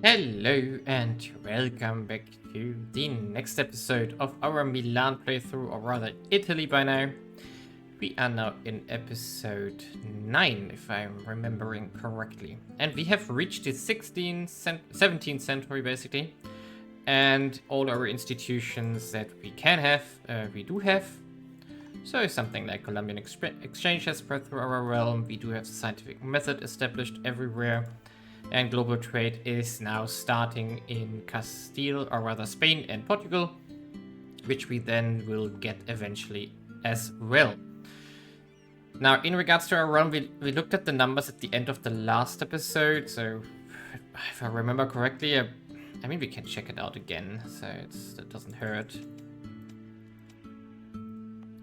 Hello and welcome back to the next episode of our Milan playthrough, or rather Italy by now. We are now in episode 9, if I'm remembering correctly. And we have reached the 17th century basically. And all our institutions that we can have, we do have. So something like Columbian exchange has spread through our realm. We do have the scientific method established everywhere. And global trade is now starting in Castile, or rather Spain and Portugal, which we then will get eventually as well. Now, in regards to our realm, we looked at the numbers at the end of the last episode, so if I remember correctly, I mean, we can check it out again, so that doesn't hurt.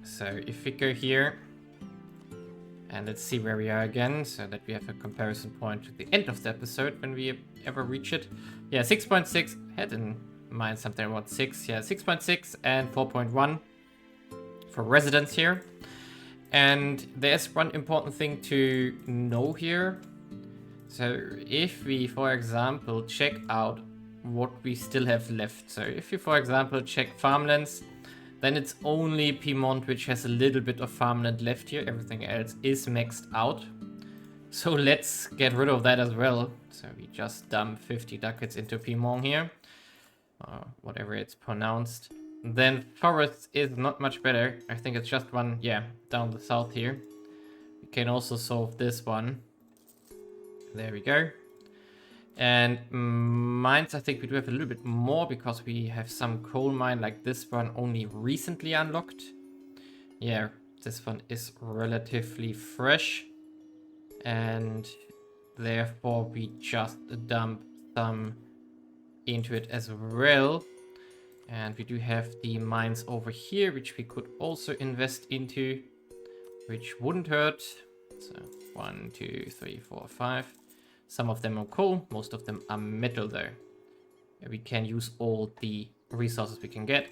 So if we go here, and let's see where we are again, so that we have a comparison point to the end of the episode when we ever reach it. Yeah, 6.6, had in mind something about 6. Yeah, 6.6 and 4.1 for residents here. And there's one important thing to know here. So if we, for example, check out what we still have left. So if you, for example, check farmlands, then it's only Piedmont which has a little bit of farmland left here. Everything else is maxed out. So let's get rid of that as well. So we just dump 50 ducats into Piedmont here. Whatever it's pronounced. Then forest is not much better. I think it's just one, yeah, down the south here. We can also solve this one. There we go. And mines, I think we do have a little bit more because we have some coal mine like this one only recently unlocked. Yeah, this one is relatively fresh. And therefore we just dump some into it as well. And we do have the mines over here, which we could also invest into, which wouldn't hurt. So 1, 2, 3, 4, 5. Some of them are coal, most of them are metal though. We can use all the resources we can get.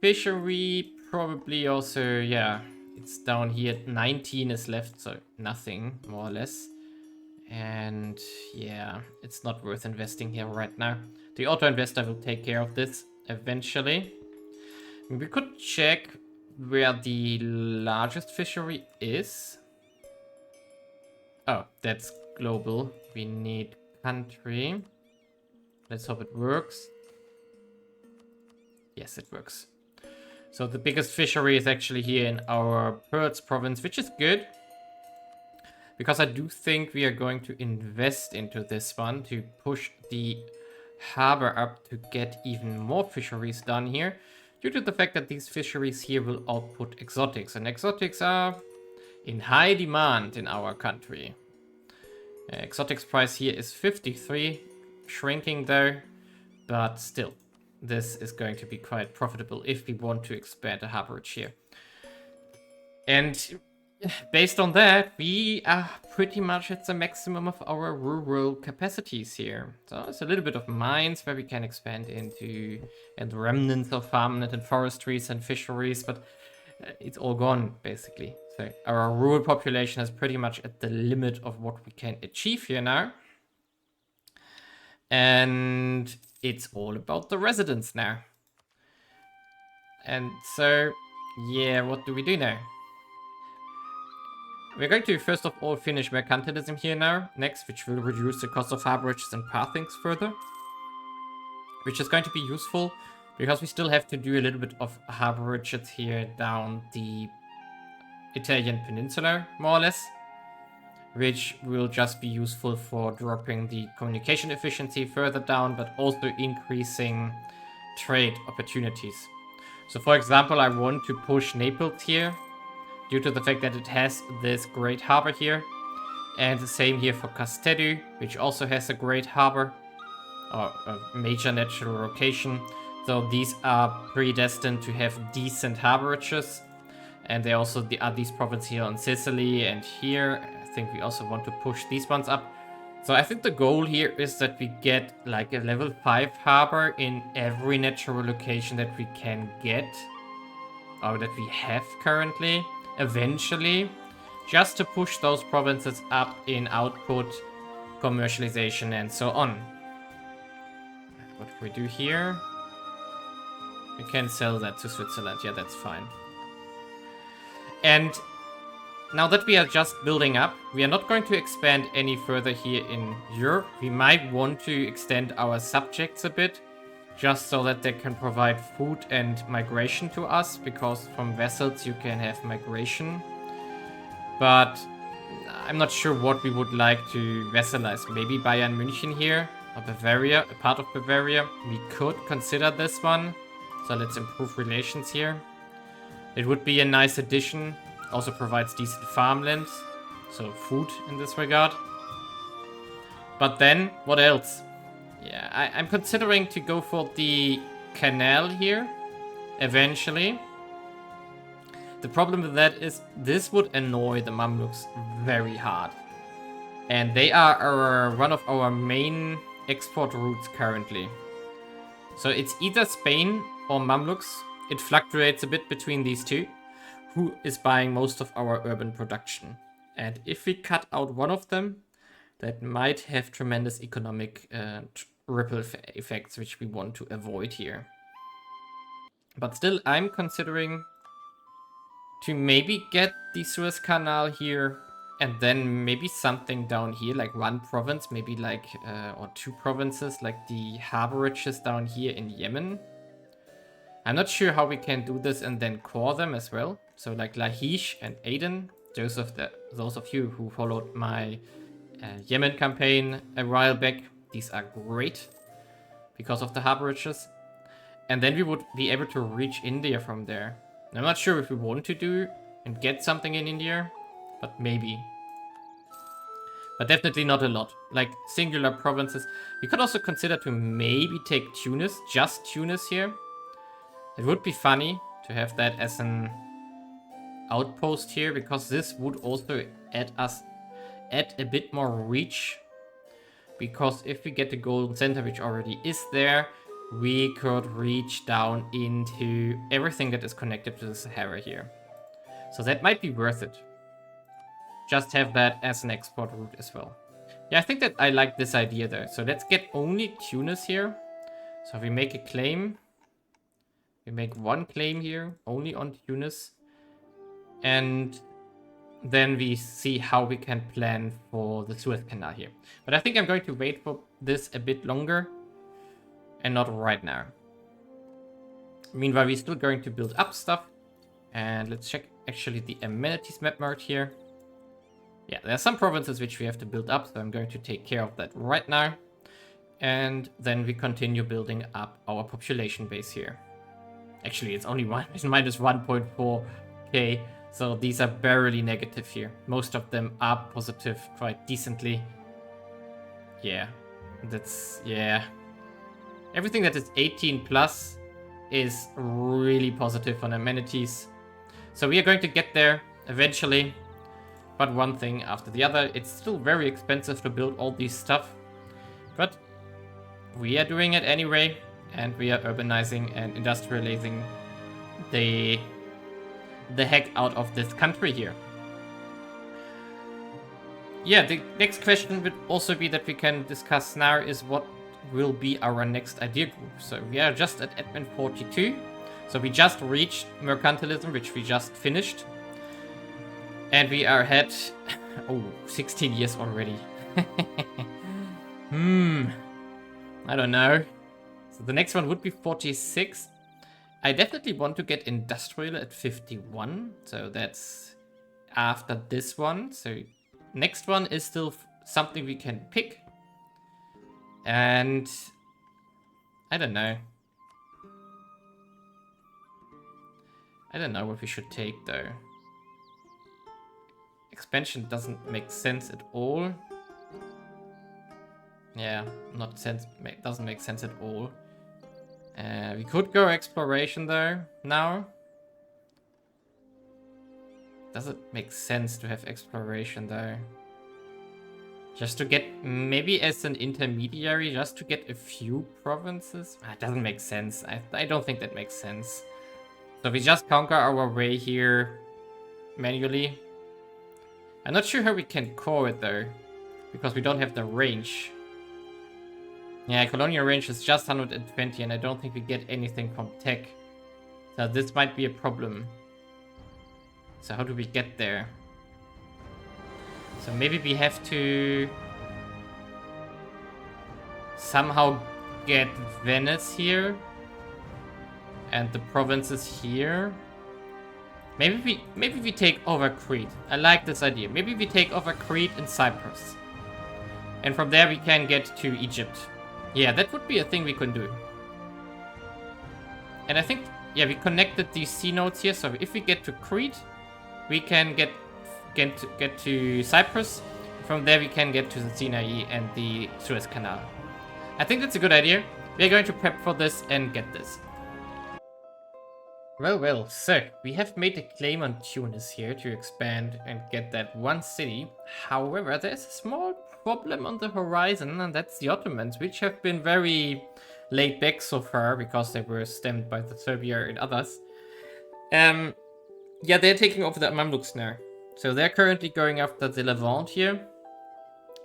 Fishery probably also, yeah, it's down here. 19 is left, so nothing, more or less. And yeah, it's not worth investing here right now. The auto investor will take care of this eventually. We could check where the largest fishery is. Oh, that's global. We need country. Let's hope it works. Yes, it works. So the biggest fishery is actually here in our Perth province, which is good. Because I do think we are going to invest into this one to push the harbor up to get even more fisheries done here. Due to the fact that these fisheries here will output exotics. And exotics are in high demand in our country. Exotics price here is 53, shrinking though, but still, this is going to be quite profitable if we want to expand the harborage here. And based on that, we are pretty much at the maximum of our rural capacities here. So it's a little bit of mines where we can expand into, and remnants of farmland and forestries and fisheries, but it's all gone basically. So our rural population is pretty much at the limit of what we can achieve here now. And it's all about the residents now. And so, yeah, what do we do now? We're going to first of all finish mercantilism here now, next, which will reduce the cost of harborages and pathings further. Which is going to be useful, because we still have to do a little bit of harborages here down the Italian peninsula, more or less, which will just be useful for dropping the communication efficiency further down, but also increasing trade opportunities. So for example, I want to push Naples here, due to the fact that it has this great harbor here, and the same here for Castello, which also has a great harbor, or a major natural location. So these are predestined to have decent harborages. And they also are these provinces here on Sicily and here. I think we also want to push these ones up. So I think the goal here is that we get like a level 5 harbor in every natural location that we can get. Or that we have currently, eventually. Just to push those provinces up in output, commercialization and so on. What can we do here? We can sell that to Switzerland. Yeah, that's fine. And now that we are just building up, we are not going to expand any further here in Europe. We might want to extend our subjects a bit, just so that they can provide food and migration to us, because from vessels you can have migration. But I'm not sure what we would like to vassalize. Maybe Bayern München here, or Bavaria, a part of Bavaria. We could consider this one. So let's improve relations here. It would be a nice addition. Also provides decent farmland, so food in this regard. But then, what else? Yeah, I'm considering to go for the canal here, eventually. The problem with that is this would annoy the Mamluks very hard. And they are one of our main export routes currently. So it's either Spain or Mamluks. It fluctuates a bit between these two. Who is buying most of our urban production? And if we cut out one of them, that might have tremendous economic ripple effects, which we want to avoid here. But still, I'm considering to maybe get the Suez Canal here, and then maybe something down here, like one province, maybe like, or two provinces, like the harborages down here in Yemen. I'm not sure how we can do this and then core them as well. So like Lahish and Aden, those of you who followed my Yemen campaign a while back, these are great because of the harborages. And then we would be able to reach India from there. I'm not sure if we want to do and get something in India, but maybe. But definitely not a lot. Like singular provinces. We could also consider to maybe take Tunis, just Tunis here. It would be funny to have that as an outpost here, because this would also add a bit more reach. Because if we get the golden center, which already is there, we could reach down into everything that is connected to the Sahara here. So that might be worth it. Just have that as an export route as well. Yeah, I think that I like this idea though. So let's get only Tunis here. So we make a claim. We make one claim here, only on Tunis. And then we see how we can plan for the Suez Canal here. But I think I'm going to wait for this a bit longer. And not right now. Meanwhile, we're still going to build up stuff. And let's check actually the amenities map mode here. Yeah, there are some provinces which we have to build up, so I'm going to take care of that right now. And then we continue building up our population base here. Actually, it's only it's minus 1.4k, so these are barely negative here. Most of them are positive quite decently. Yeah, yeah. Everything that is 18 plus is really positive on amenities. So we are going to get there eventually. But one thing after the other. It's still very expensive to build all these stuff. But we are doing it anyway. And we are urbanizing and industrializing the heck out of this country here. Yeah, the next question would also be that we can discuss now is what will be our next idea group. So we are just at admin 42. So we just reached mercantilism, which we just finished. And we are at 16 years already. I don't know. So the next one would be 46. I definitely want to get industrial at 51. So that's after this one. So next one is still something we can pick. And I don't know. I don't know what we should take though. Expansion doesn't make sense at all. Yeah, doesn't make sense at all. We could go exploration though now. Does it make sense to have exploration though? Just to get, maybe as an intermediary, just to get a few provinces? It doesn't make sense. I don't think that makes sense. So we just conquer our way here manually. I'm not sure how we can core it though, because we don't have the range. Yeah, colonial range is just 120, and I don't think we get anything from tech. So this might be a problem. So how do we get there? So maybe we have to somehow get Venice here and the provinces here. Maybe we take over Crete. I like this idea. Maybe we take over Crete and Cyprus. And from there we can get to Egypt. Yeah, that would be a thing we can do. And I think, yeah, we connected these sea nodes here. So if we get to Crete, we can get to Cyprus. From there we can get to the Sinai and the Suez Canal. I think that's a good idea. We're going to prep for this and get this. Well, so we have made a claim on Tunis here to expand and get that one city. However, there's a small problem on the horizon, and that's the Ottomans, which have been very laid back so far because they were stemmed by the Serbia and others. Yeah, they're taking over the Mamluks now. So they're currently going after the Levant here.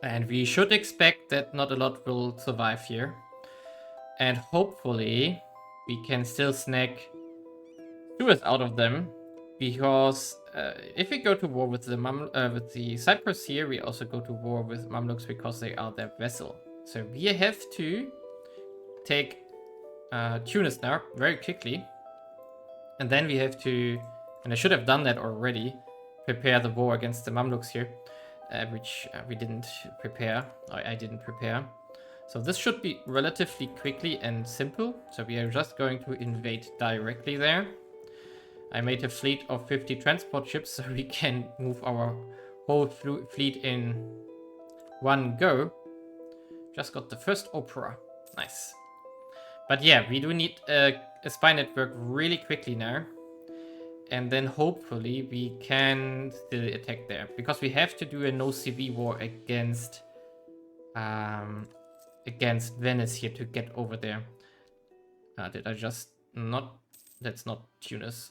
And we should expect that not a lot will survive here. And hopefully we can still snag Suez out of them, because if we go to war with the Cyprus here, we also go to war with Mamluks because they are their vessel. So we have to take Tunis now very quickly, and then we have to, and I should have done that already, prepare the war against the Mamluks here, which we didn't prepare. I didn't prepare. So this should be relatively quickly and simple. So we are just going to invade directly there. I made a fleet of 50 transport ships so we can move our whole fleet in one go. Just got the first opera. Nice. But yeah, we do need a spy network really quickly now. And then hopefully we can still attack there. Because we have to do a no CV war against Venice here to get over there. Did I just not? That's not Tunis.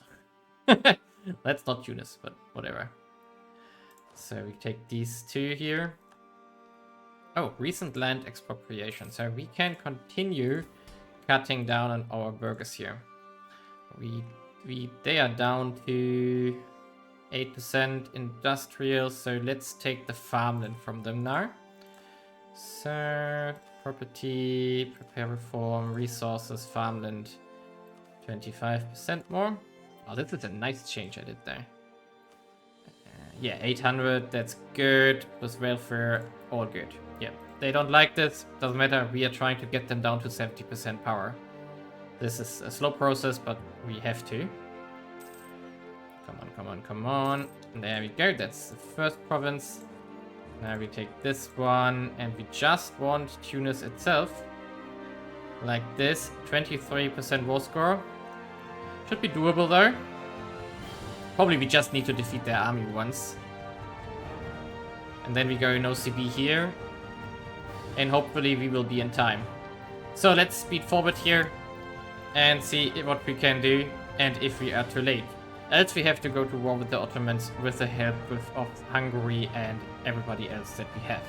That's not Tunis, but whatever. So we take these two here. Oh, recent land expropriation. So we can continue cutting down on our burghers here. They are down to 8% industrial. So let's take the farmland from them now. So property, prepare reform, resources, farmland, 25% more. Oh, this is a nice change I did there. Yeah, 800, that's good. With welfare, all good. Yeah, they don't like this. Doesn't matter, we are trying to get them down to 70% power. This is a slow process, but we have to. Come on. There we go, that's the first province. Now we take this one, and we just want Tunis itself. Like this, 23% war score. Should be doable though. Probably we just need to defeat their army once. And then we go no CB here. And hopefully we will be in time. So let's speed forward here and see what we can do and if we are too late. Else we have to go to war with the Ottomans with the help of Hungary and everybody else that we have.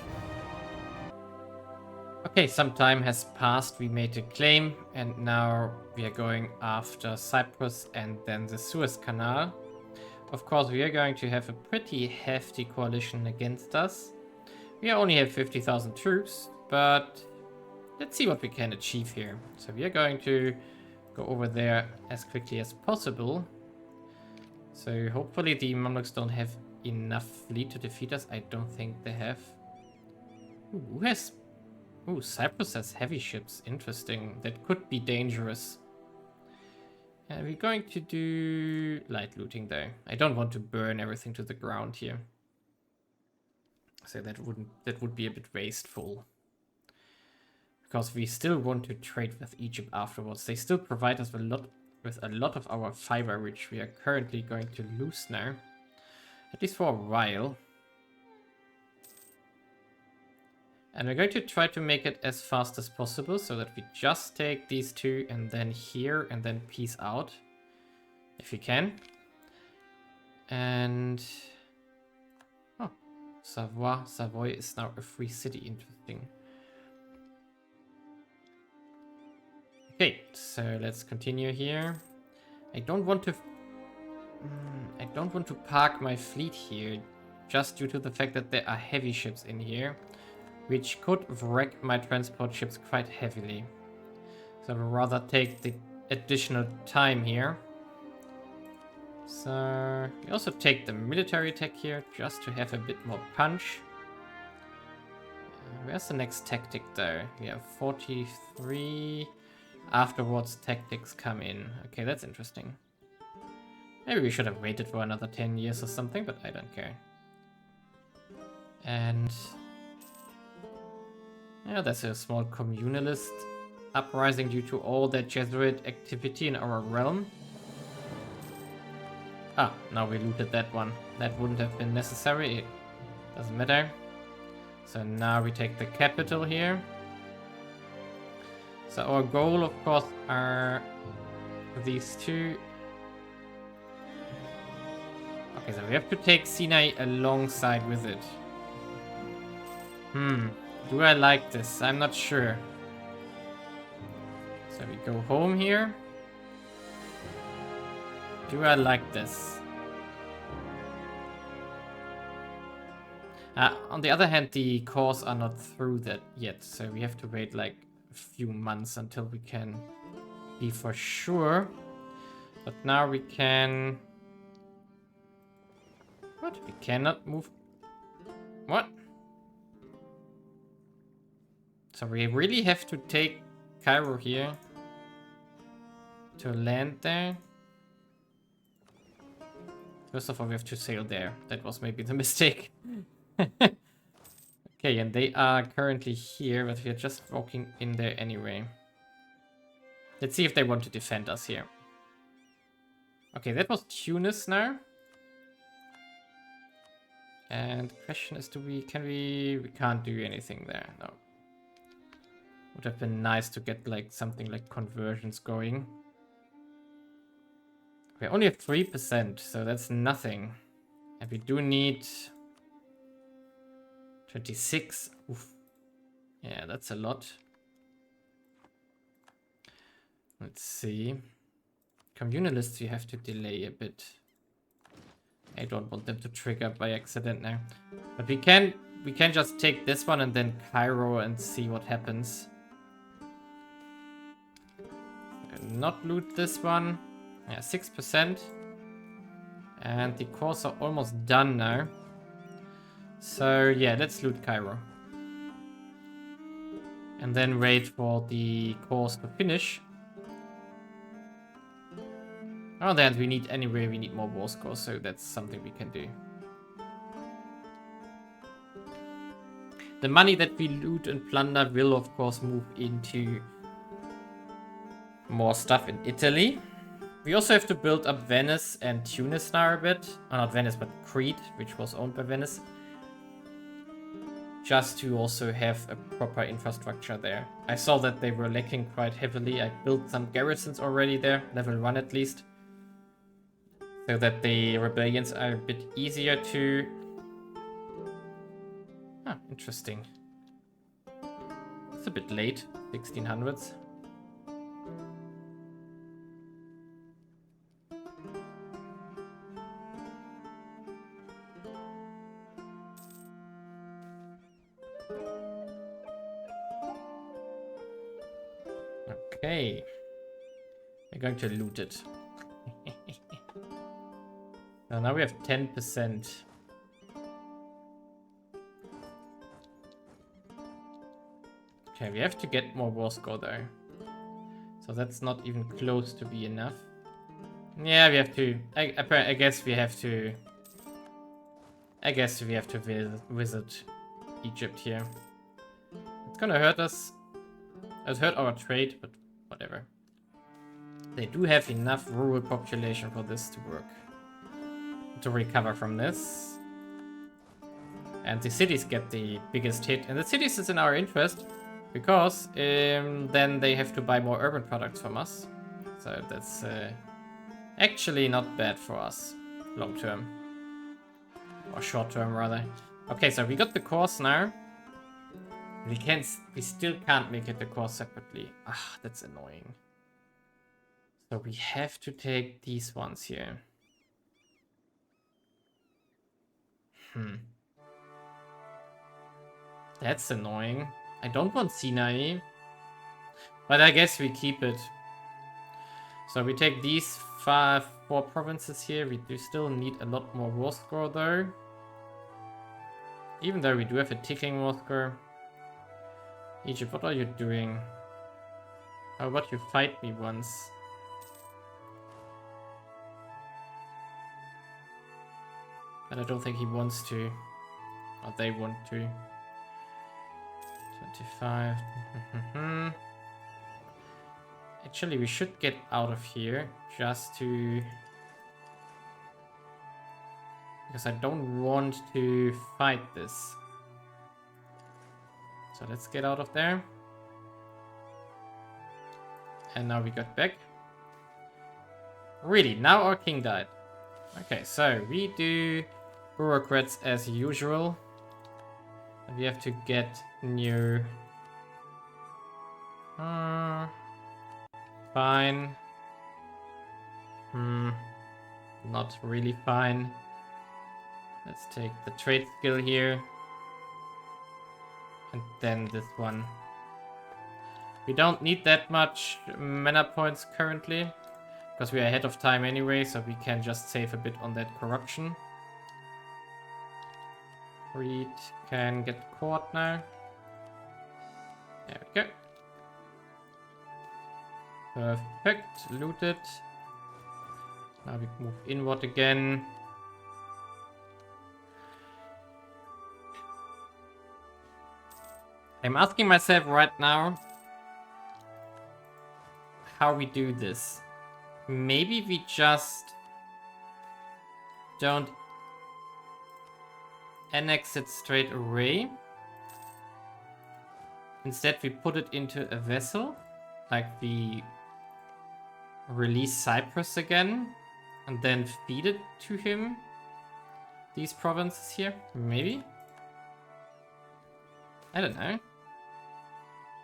Okay, some time has passed, we made a claim, and now we are going after Cyprus and then the Suez Canal. Of course, we are going to have a pretty hefty coalition against us. We only have 50,000 troops, but let's see what we can achieve here. So we are going to go over there as quickly as possible. So hopefully the Mamluks don't have enough fleet to defeat us. I don't think they have. Ooh, who has... Ooh, Cyprus has heavy ships. Interesting. That could be dangerous. We're going to do light looting though. I don't want to burn everything to the ground here. So that would be a bit wasteful. Because we still want to trade with Egypt afterwards. They still provide us with a lot of our fiber, which we are currently going to lose now. At least for a while. And we're going to try to make it as fast as possible so that we just take these two and then here and then peace out. If we can. And... Oh, Savoy is now a free city. Interesting. Okay, so let's continue here. I don't want to park my fleet here, just due to the fact that there are heavy ships in here, which could wreck my transport ships quite heavily. So I would rather take the additional time here. So we also take the military tech here, just to have a bit more punch. Where's the next tactic though? We have 43. Afterwards, tactics come in. Okay, that's interesting. Maybe we should have waited for another 10 years or something, but I don't care. And yeah, there's a small communalist uprising due to all the Jesuit activity in our realm. Ah, now we looted that one. That wouldn't have been necessary. It doesn't matter. So now we take the capital here. So our goal, of course, are these two. Okay, so we have to take Sinai alongside with it. Do I like this? I'm not sure. So we go home here. Do I like this? On the other hand, the cores are not through that yet, so we have to wait like a few months until we can be for sure. But now we can... What? We cannot move... What? So we really have to take Cairo here to land there. First of all, we have to sail there. That was maybe the mistake. Okay, and they are currently here, but we are just walking in there anyway. Let's see if they want to defend us here. Okay, that was Tunis now. And the question is, we can't do anything there, no. Would have been nice to get like something like conversions going. We only have 3%, so that's nothing. And we do need 26. Oof. Yeah, that's a lot. Let's see. Communalists, you have to delay a bit. I don't want them to trigger by accident now. But we can just take this one and then Cairo and see what happens. Not loot this one. Yeah, 6%. And the cores are almost done now. So yeah, let's loot Cairo. And then wait for the cores to finish. On the end, we need more war scores, so that's something we can do. The money that we loot and plunder will of course move into more stuff in Italy. We also have to build up Venice and Tunis now a bit. Oh, not Venice, but Crete, which was owned by Venice. Just to also have a proper infrastructure there. I saw that they were lacking quite heavily. I built some garrisons already there, level 1 at least. So that the rebellions are a bit easier to... Ah, interesting. It's a bit late, 1600s. Okay. We're going to loot it. Now we have 10%. Okay, we have to get more war score though. So that's not even close to be enough. Yeah, we have to... I guess we have to... I guess we have to visit Egypt here. It's gonna hurt us. It hurt our trade, but whatever. They do have enough rural population for this to work. To recover from this. And the cities get the biggest hit. And the cities is in our interest. Because then they have to buy more urban products from us. So that's actually not bad for us. Long term. Or short term rather. Okay, so we got the course now. We still can't make it the course separately. Ah, that's annoying. So we have to take these ones here. That's annoying. I don't want Sinai. But I guess we keep it. So we take these 4 provinces here. We do still need a lot more war score though. Even though we do have a ticking war score. Egypt, what are you doing? How about you fight me once? But I don't think he wants to. Or they want to. 25. Actually, we should get out of here. Just to... Because I don't want to fight this. So let's get out of there. And now we got back. Really, now our king died. Okay, so we do bureaucrats as usual. And we have to get new... fine. Not really fine. Let's take the trade skill here. And then this one. We don't need that much mana points currently. Because we are ahead of time anyway, so we can just save a bit on that corruption. Reed can get caught now. There we go. Perfect. Looted. Now we move inward again. I'm asking myself right now how we do this. Maybe we just don't annex it straight away. Instead we put it into a vessel. Like we release Cyprus again. And then feed it to him. These provinces here. Maybe? I don't know.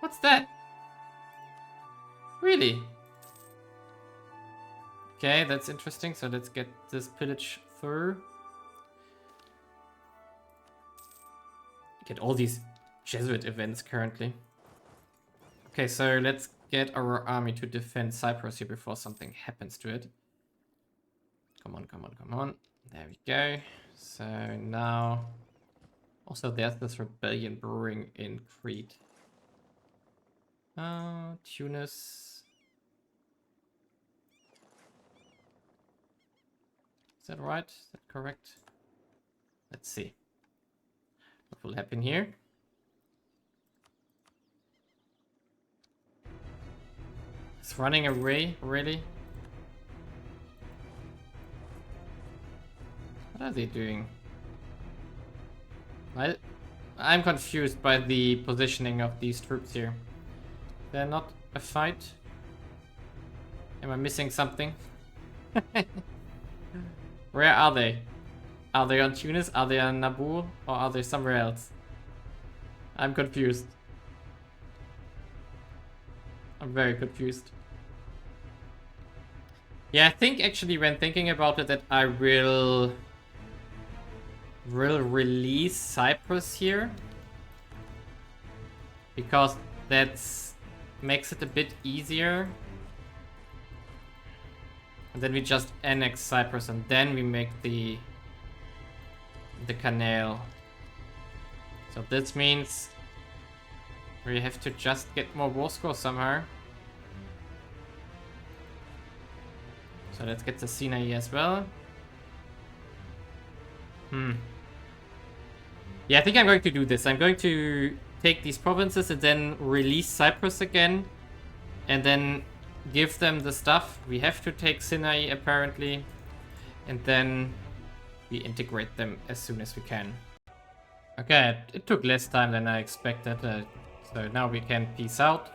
What's that? Really? Okay, that's interesting. So let's get this pillage through. Get all these Jesuit events currently. Okay, so let's get our army to defend Cyprus here before something happens to it. Come on, come on, come on. There we go. So now... Also, there's this rebellion brewing in Crete. Tunis. Is that right? Is that correct? Let's see. What will happen here? It's running away, really? What are they doing? I'm confused by the positioning of these troops here. They're not a fight? Am I missing something? Where are they? Are they on Tunis? Are they on Nabu? Or are they somewhere else? I'm confused. I'm very confused. Yeah, I think actually when thinking about it that I will release Cyprus here. Because that makes it a bit easier. And then we just annex Cyprus and then we make the canal. So this means we have to just get more war score somehow. So let's get the Sinai as well. Yeah, I think I'm going to do this. I'm going to take these provinces and then release Cyprus again. And then give them the stuff. We have to take Sinai apparently. And then we integrate them as soon as we can. Okay, it took less time than I expected. So now we can peace out.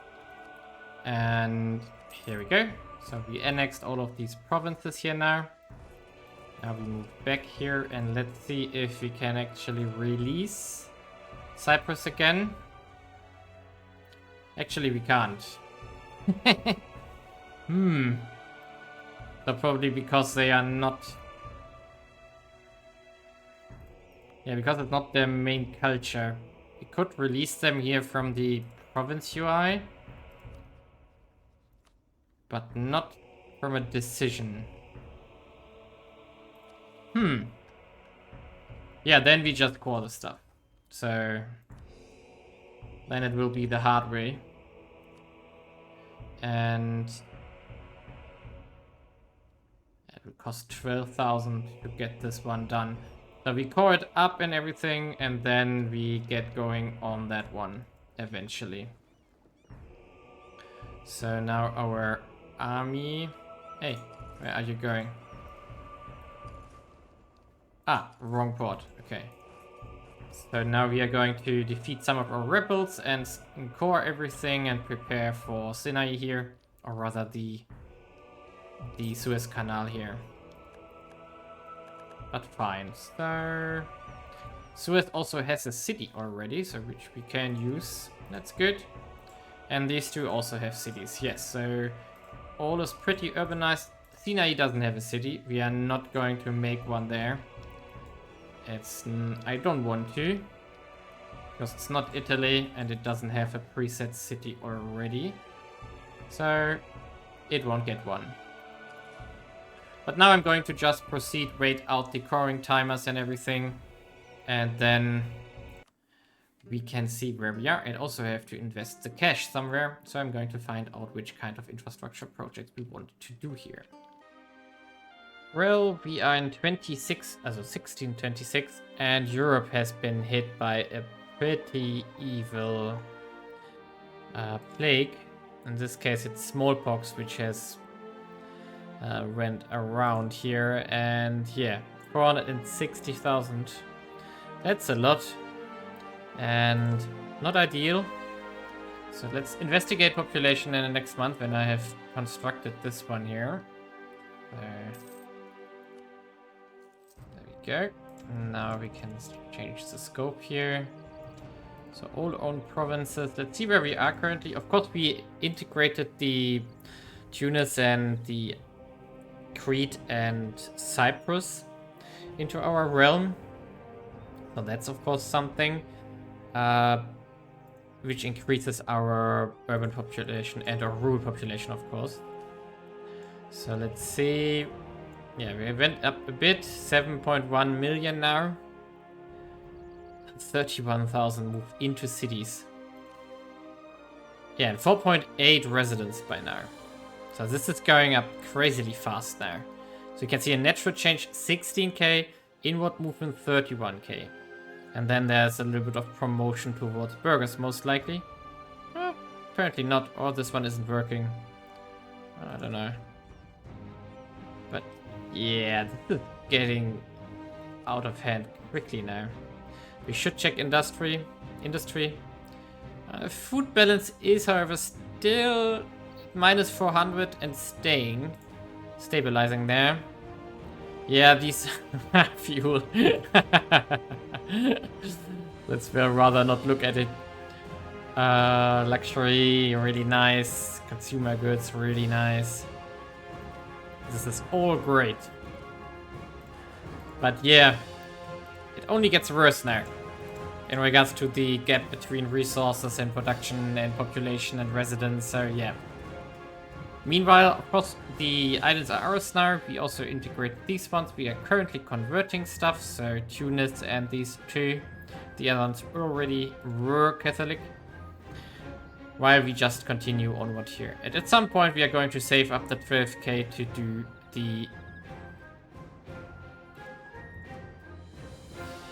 And here we go. So we annexed all of these provinces here now. Now we move back here and let's see if we can actually release Cyprus again. Actually, we can't. So probably because they are not... Yeah, because it's not their main culture. We could release them here from the province UI. But not from a decision. Yeah, then we just core the stuff. So... then it will be the hard way. And... it will cost 12,000 to get this one done. So we core it up and everything, and then we get going on that one eventually. So now our army... Hey, where are you going? Ah, wrong port. Okay. So now we are going to defeat some of our rebels and core everything and prepare for Sinai here, or rather the Suez Canal here. But fine. So Suez also has a city already, so which we can use. That's good. And these two also have cities. Yes, so all is pretty urbanized. Sinai doesn't have a city. We are not going to make one there. I don't want to, because it's not Italy and it doesn't have a preset city already. So it won't get one. But now I'm going to just proceed, wait out the coring timers and everything, and then we can see where we are, and also have to invest the cash somewhere. So I'm going to find out which kind of infrastructure projects we want to do here. Well, we are in 1626, and Europe has been hit by a pretty evil plague. In this case, it's smallpox, which has went around here, and yeah, 460,000. That's a lot, and not ideal. So let's investigate population in the next month when I have constructed this one here. There we go. Now we can change the scope here. So all owned provinces. Let's see where we are currently. Of course, we integrated the Tunis and the Crete and Cyprus into our realm. So that's of course something which increases our urban population and our rural population, of course. So let's see. Yeah, we went up a bit, 7.1 million now. 31,000 moved into cities. Yeah, and 4.8 residents by now. So this is going up crazily fast now. So you can see a natural change 16k, inward movement 31k. And then there's a little bit of promotion towards burgers, most likely. Apparently not, or this one isn't working. I don't know. But yeah, this is getting out of hand quickly now. We should check industry. Food balance is, however, still minus 400 and stabilizing there. Yeah, these fuel. Let's rather not look at it. Luxury, really nice. Consumer goods, really nice. This is all great. But yeah, it only gets worse now in regards to the gap between resources and production and population and residents. So yeah. Meanwhile, of course, the islands are ours now. We also integrate these ones. We are currently converting stuff. So Tunis and these two. The other ones already were Catholic. While we just continue onward here. And at some point we are going to save up the 12k to do the...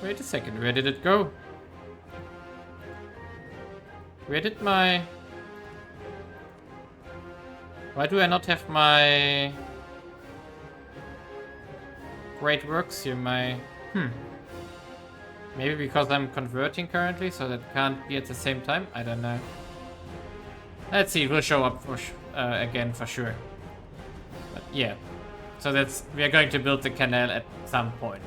Wait a second, where did it go? Where did my... Why do I not have my... Great works here, my... Maybe because I'm converting currently, so that can't be at the same time? I don't know. Let's see, it will show up for again for sure. But yeah, so we are going to build the canal at some point.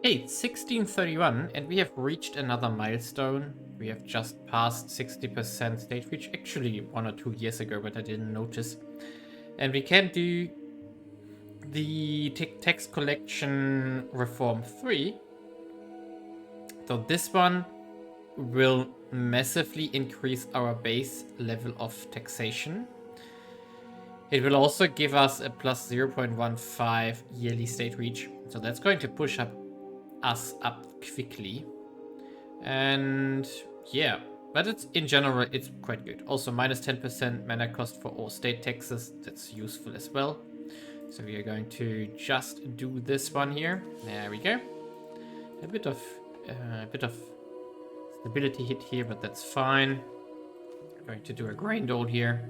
Hey, 1631, and we have reached another milestone. We have just passed 60% state reach, actually 1 or 2 years ago, but I didn't notice. And we can do the tax collection reform 3. So this one will massively increase our base level of taxation. It will also give us a plus 0.15 yearly state reach. So that's going to push us up quickly. And yeah, but it's in general, it's quite good. Also minus 10% mana cost for all state taxes. That's useful as well. So we are going to just do this one here. There we go. A bit of stability hit here, but that's fine. I'm going to do a grind all here.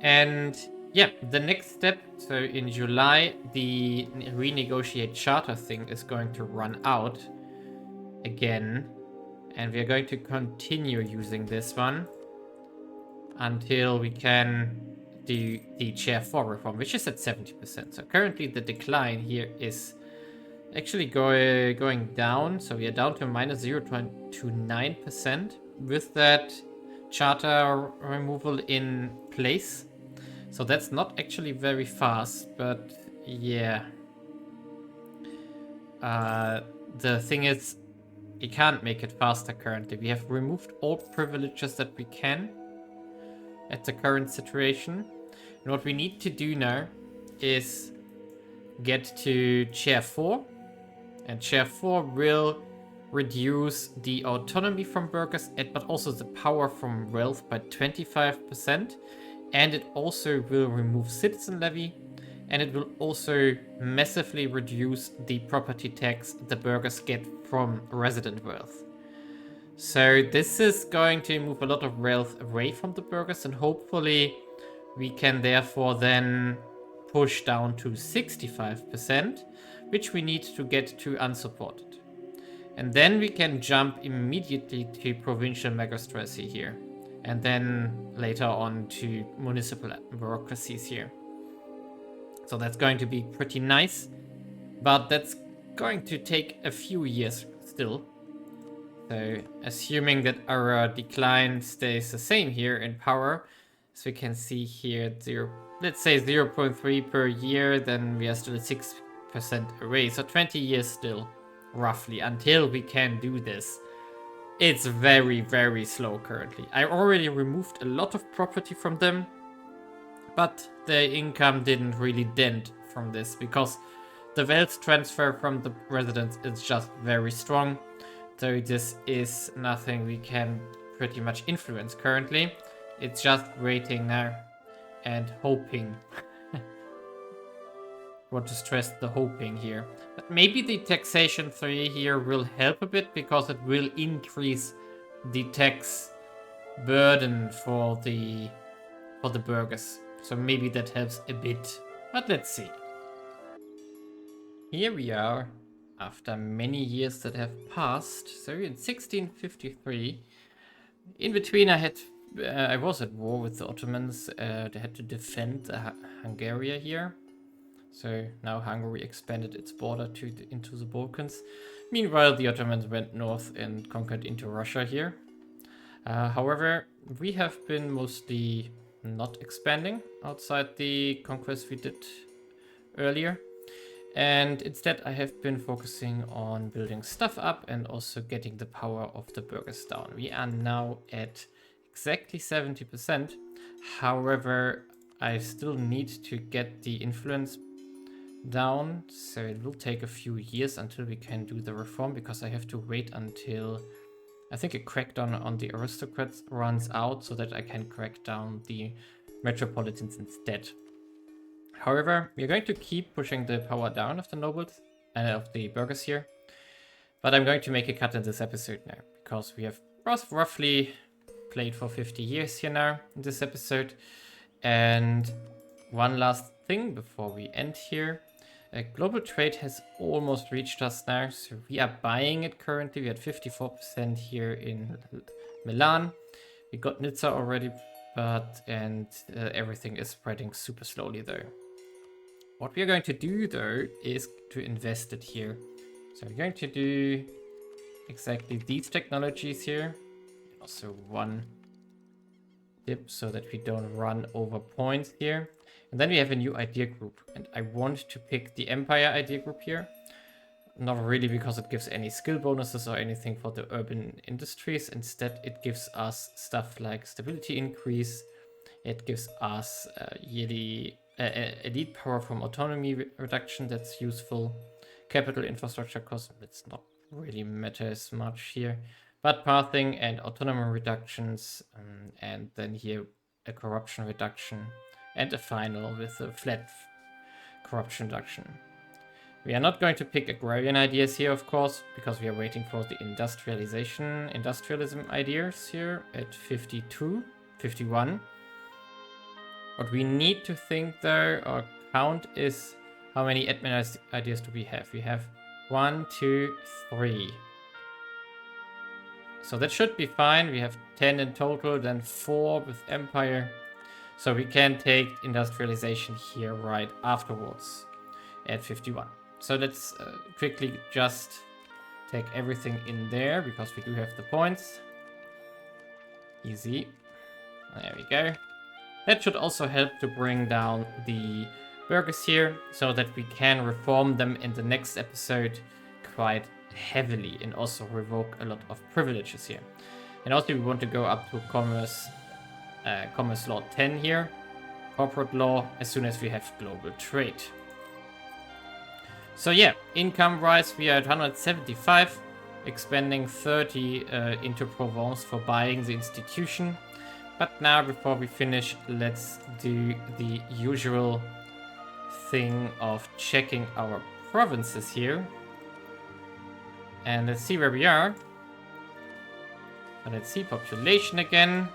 And yeah, the next step, so in July, the renegotiate charter thing is going to run out again. And we are going to continue using this one until we can do the Chair 4 reform, which is at 70%. So currently the decline here is actually going down. So we are down to minus 0.29% with that charter removal in place. So that's not actually very fast, but yeah. The thing is, we can't make it faster currently. We have removed all privileges that we can at the current situation. And what we need to do now is get to Chair 4. And Chair 4 will reduce the autonomy from burghers, but also the power from wealth by 25%. And it also will remove citizen levy. And it will also massively reduce the property tax the burghers get from resident wealth. So this is going to move a lot of wealth away from the burghers, and hopefully we can therefore then push down to 65%, which we need to get to unsupported. And then we can jump immediately to provincial magistracy here, and then later on to municipal bureaucracies here. So that's going to be pretty nice, but that's going to take a few years still. So assuming that our decline stays the same here in power, so we can see here, let's say 0.3 per year, then we are still at 6% away. So 20 years still, roughly, until we can do this. It's very, very slow currently. I already removed a lot of property from them, but the income didn't really dent from this because the wealth transfer from the residents is just very strong. So this is nothing we can pretty much influence currently. It's just waiting now and hoping. Want to stress the hoping here. But maybe the taxation 3 here will help a bit because it will increase the tax burden for the burghers. So maybe that helps a bit, but let's see. Here we are, after many years that have passed. So in 1653, in between I was at war with the Ottomans. They had to defend Hungary here. So now Hungary expanded its border into the Balkans. Meanwhile, the Ottomans went north and conquered into Russia here. However, we have been mostly not expanding outside the conquest we did earlier. And instead I have been focusing on building stuff up and also getting the power of the burghers down. We are now at exactly 70%. However, I still need to get the influence down. So it will take a few years until we can do the reform, because I have to wait until I think a crackdown on the aristocrats runs out so that I can crack down the metropolitans instead. However, we're going to keep pushing the power down of the nobles and of the burghers here. But I'm going to make a cut in this episode now, because we have roughly played for 50 years here now in this episode. And one last thing before we end here. Global trade has almost reached us now, so we are buying it currently. We had 54% here in Milan. We got Nizza already, and everything is spreading super slowly though. What we are going to do though is to invest it here. So we're going to do exactly these technologies here. Also one dip so that we don't run over points here. And then we have a new idea group, and I want to pick the Empire idea group here. Not really because it gives any skill bonuses or anything for the urban industries. Instead, it gives us stuff like stability increase. It gives us yearly elite power from autonomy reduction. That's useful. Capital infrastructure cost. It's not really matter as much here. But pathing and autonomy reductions. And then here a corruption reduction. And a final with a flat corruption reduction. We are not going to pick agrarian ideas here, of course, because we are waiting for the industrialism ideas here at 52, 51. What we need to think though, or count, is how many admin ideas do we have? We have 1, 2, 3. So that should be fine. We have 10 in total, then 4 with Empire. So we can take industrialization here right afterwards at 51. So let's quickly just take everything in there because we do have the points. Easy. There we go. That should also help to bring down the burghers here so that we can reform them in the next episode quite heavily and also revoke a lot of privileges here. And also we want to go up to commerce law 10 here, corporate law, as soon as we have global trade. So yeah, income-wise, we are at 175, expanding 30 into Provence for buying the institution. But now, before we finish, let's do the usual thing of checking our provinces here. And let's see where we are. So let's see, population again.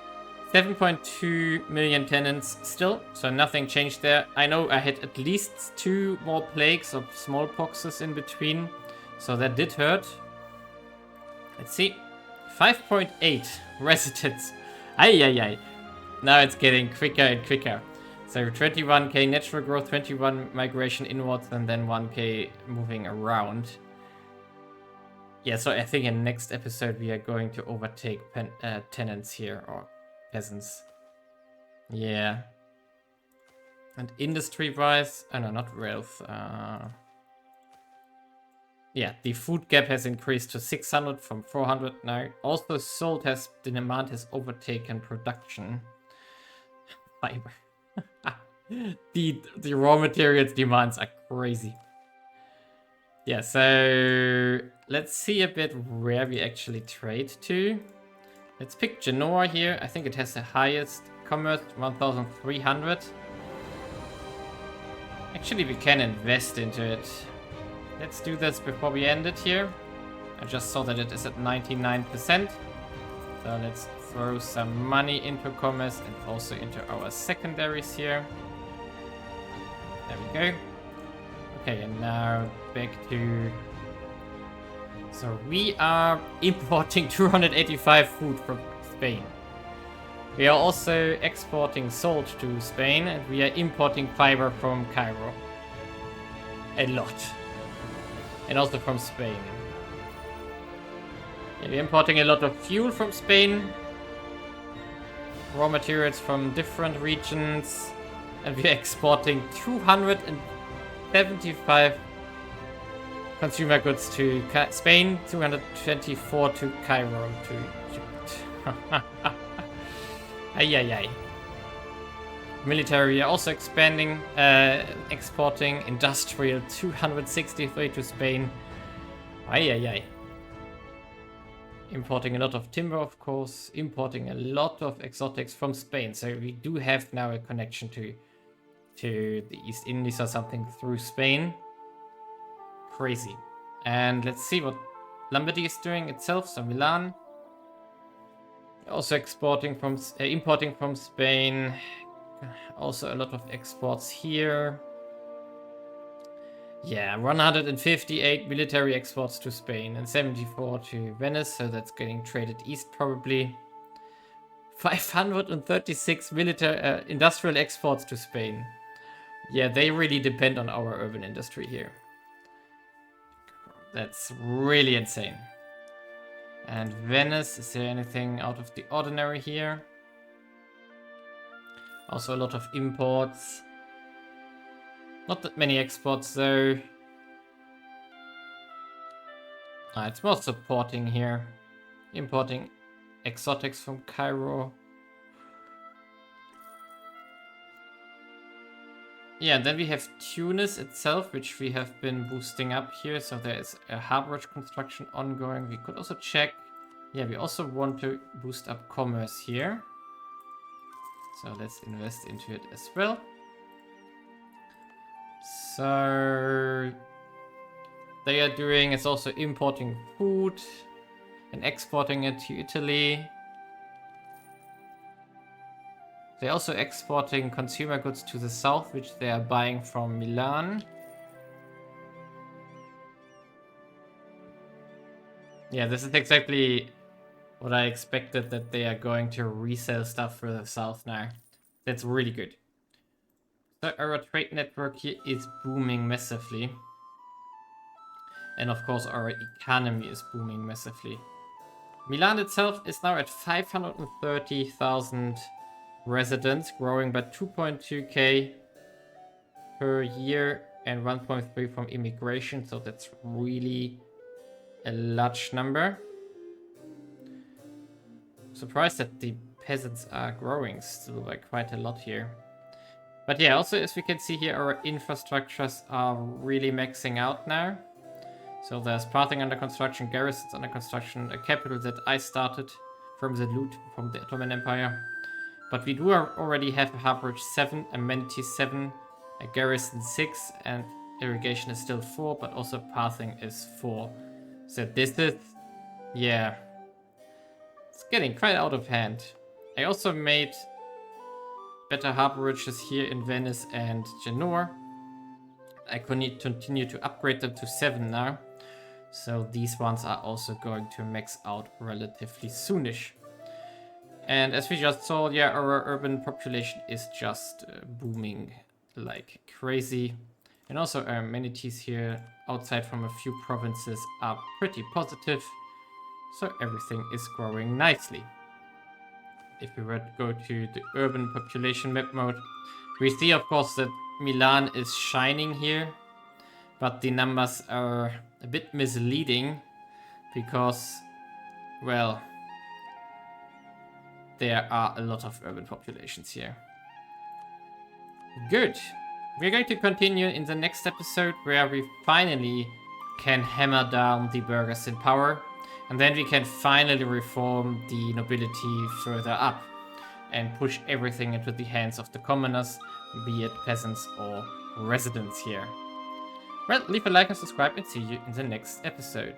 7.2 million tenants still, so nothing changed there. I know I had at least 2 more plagues of smallpoxes in between, so that did hurt. Let's see. 5.8 residents. Ay. Now it's getting quicker and quicker. So 21k natural growth, 21 migration inwards, and then 1k moving around. Yeah, so I think in next episode we are going to overtake tenants here, or peasants. Yeah. And industry-wise, oh no, not wealth. Yeah, the food gap has increased to 600 from 400 now. Also, the demand has overtaken production. Fiber. The raw materials demands are crazy. Yeah, so let's see a bit where we actually trade to. Let's pick Genoa here. I think it has the highest commerce, 1,300. Actually, we can invest into it. Let's do this before we end it here. I just saw that it is at 99%. So let's throw some money into commerce and also into our secondaries here. There we go. Okay, and now back to... So we are importing 285 food from Spain. We are also exporting salt to Spain, and we are importing fiber from Cairo. A lot. And also from Spain. Yeah, we're importing a lot of fuel from Spain. Raw materials from different regions. And we're exporting 275 consumer goods to Spain, 224 to Cairo, to Egypt. Ay. Military are also expanding, exporting industrial 263 to Spain. Ay. Importing a lot of timber, of course. Importing a lot of exotics from Spain. So we do have now a connection to the East Indies or something through Spain. Crazy. And let's see what Lombardy is doing itself. So Milan. Also importing from Spain. Also a lot of exports here. Yeah, 158 military exports to Spain and 74 to Venice, so that's getting traded east probably. 536 industrial exports to Spain. Yeah, they really depend on our urban industry here. That's really insane. And Venice, is there anything out of the ordinary here? Also a lot of imports. Not that many exports though. It's more supporting here. Importing exotics from Cairo. Yeah, then we have Tunis itself, which we have been boosting up here. So there is a harborage construction ongoing. We could also check. Yeah, we also want to boost up commerce here. So let's invest into it as well. So they are doing is also importing food and exporting it to Italy. They're also exporting consumer goods to the south, which they are buying from Milan. Yeah, this is exactly what I expected, that they are going to resell stuff for the south now. That's really good. So our trade network here is booming massively. And of course our economy is booming massively. Milan itself is now at 530,000 residents, growing by 2.2k per year and 1.3 from immigration, so that's really a large number. Surprised that the peasants are growing still by quite a lot here. But yeah, also as we can see here, our infrastructures are really maxing out now. So there's pathing under construction, garrisons under construction, a capital that I started from the loot from the Ottoman Empire. But we do already have a harborage 7, amenity 7, a garrison 6, and irrigation is still 4, but also pathing is 4. So this is, yeah, it's getting quite out of hand. I also made better harborages here in Venice and Genoa. I could continue to upgrade them to 7 now. So these ones are also going to max out relatively soonish. And as we just saw, yeah, our urban population is just booming like crazy. And also our amenities here outside from a few provinces are pretty positive. So everything is growing nicely. If we were to go to the urban population map mode, we see of course that Milan is shining here. But the numbers are a bit misleading because, well, there are a lot of urban populations here. Good. We're going to continue in the next episode where we finally can hammer down the burghers in power. And then we can finally reform the nobility further up and push everything into the hands of the commoners, be it peasants or residents here. Well, leave a like and subscribe and see you in the next episode.